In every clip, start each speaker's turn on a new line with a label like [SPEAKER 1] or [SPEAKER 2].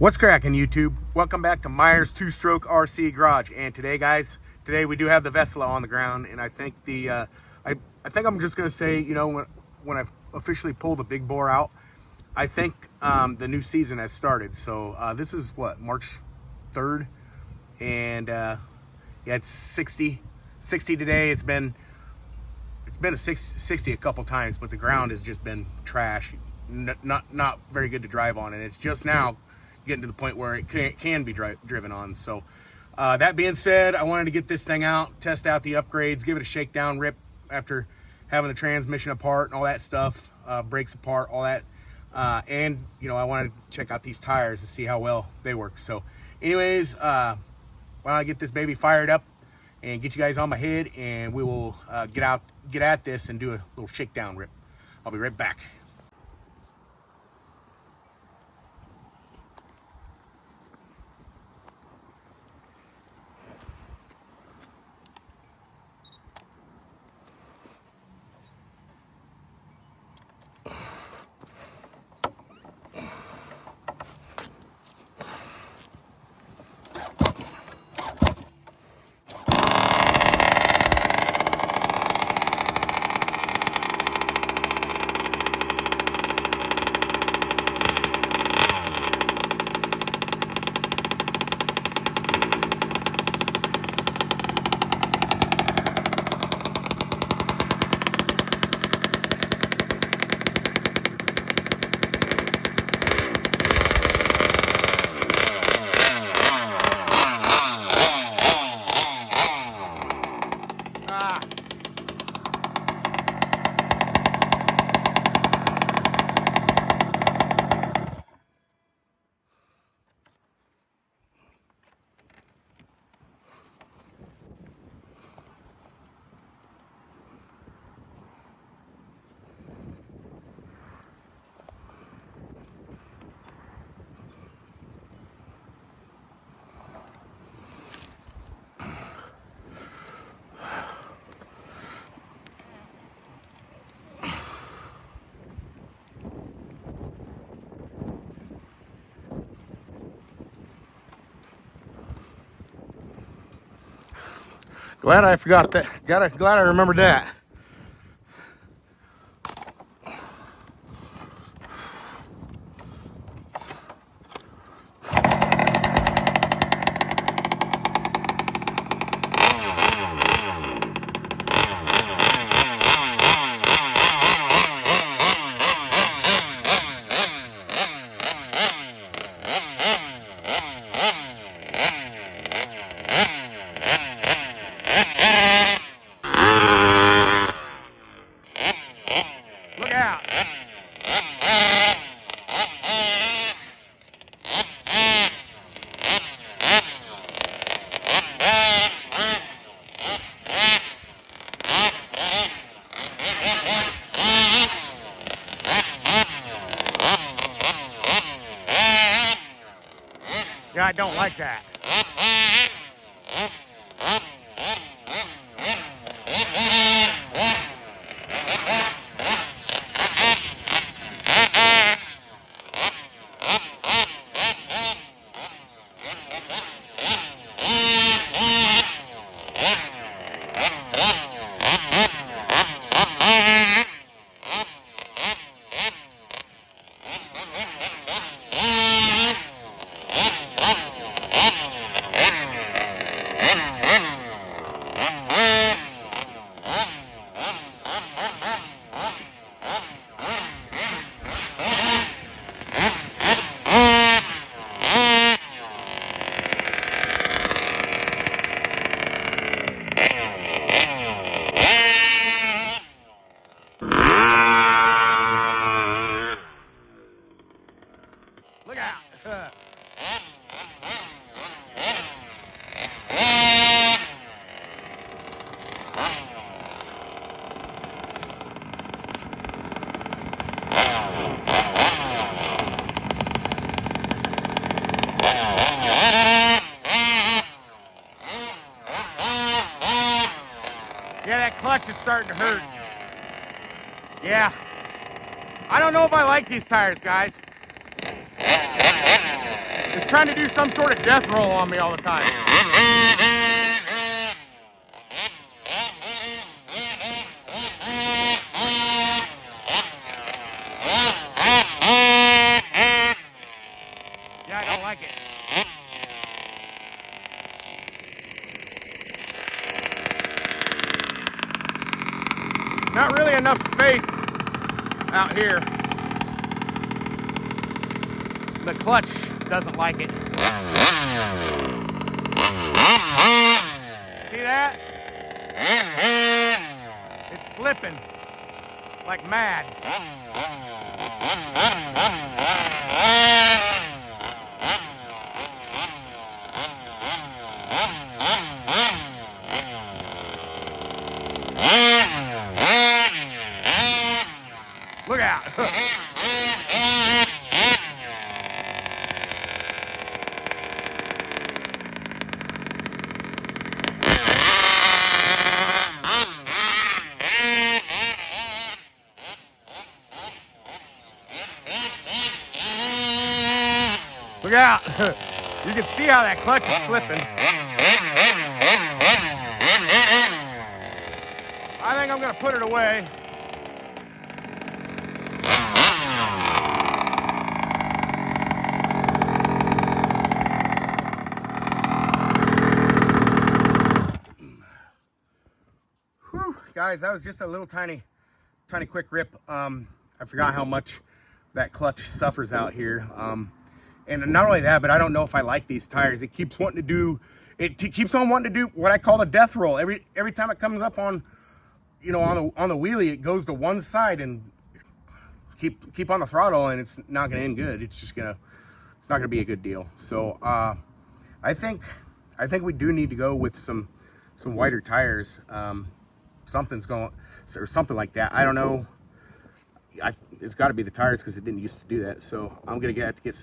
[SPEAKER 1] What's cracking, YouTube? Welcome back to Myers Two-Stroke RC Garage. And today, guys, we do have the Vesla on the ground, and I think I think I'm just gonna say, you know, when I officially pull the big bore out, I think the new season has started. So this is what, March 3rd, and yeah, it's 60 today. It's been a 60 a couple times, but the ground has just been trash, not very good to drive on, and it's just now getting to the point where it can be driven on. So that being said, I wanted to get this thing out, test out the upgrades, give it a shakedown rip after having the transmission apart and all that stuff, brakes apart, all that, and you know, I wanted to check out these tires to see how well they work. So anyways, why don't I get this baby fired up and get you guys on my head, and we will get at this and do a little shakedown rip. I'll be right back. Glad I forgot that. Glad I remembered that. Look out. Yeah, I don't like that. Look out. Yeah, that clutch is starting to hurt. Yeah. I don't know if I like these tires, guys. It's trying to do some sort of death roll on me all the time. Yeah, I don't like it. Not really enough space out here. The clutch doesn't like it. See that? It's slipping like mad. Look out. Look out. You can see how that clutch is slipping. I think I'm going to put it away. Whew, guys, that was just a little tiny quick rip. I forgot how much that clutch suffers out here. And not only that, but I don't know if I like these tires. It keeps wanting to do, keeps on wanting to do what I call the death roll. Every time it comes up on, you know, on the wheelie, it goes to one side and keep on the throttle, and it's not going to end good. It's not going to be a good deal. So I think we do need to go with some wider tires. Something's going, or something like that. I don't know. It's got to be the tires because it didn't used to do that. So I'm gonna have to get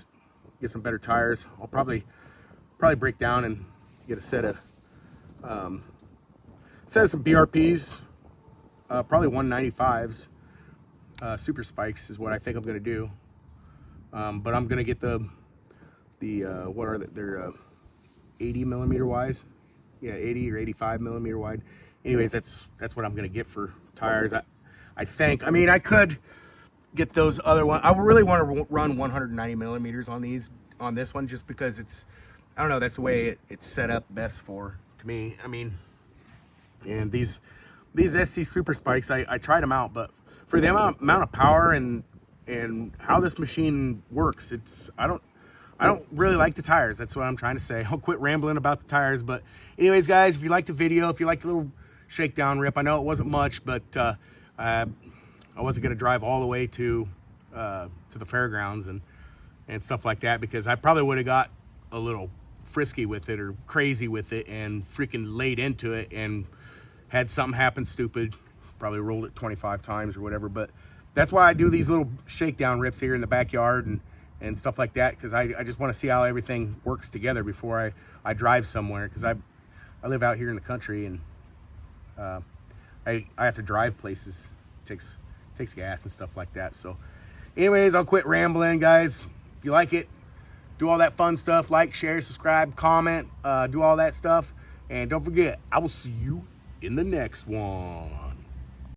[SPEAKER 1] some better tires. I'll probably break down and get a set of some BRPs, probably 195s. Super spikes is what I think I'm gonna do. But I'm gonna get the what are they? They're 80 millimeter wise. Yeah, 80 or 85 millimeter wide. Anyways, that's what I'm gonna get for tires. I think. I mean, I could get those other ones. I really want to run 190 millimeters on this one, just because it's, I don't know, that's the way it's set up best to me. I mean, and these SC Super Spikes, I tried them out, but for the amount of power and how this machine works, I don't really like the tires. That's what I'm trying to say. I'll quit rambling about the tires. But anyways, guys, if you like the video, if you like the little shakedown rip, I know it wasn't much, but I wasn't going to drive all the way to the fairgrounds and stuff like that, because I probably would have got a little frisky with it or crazy with it and freaking laid into it and had something happen stupid. Probably rolled it 25 times or whatever. But that's why I do these little shakedown rips here in the backyard and stuff like that, because I just want to see how everything works together before I drive somewhere, because I live out here in the country, and I have to drive places. It takes gas and stuff like that. So anyways, I'll quit rambling, guys. If you like it, do all that fun stuff, like, share, subscribe, comment, do all that stuff. And don't forget, I will see you in the next one.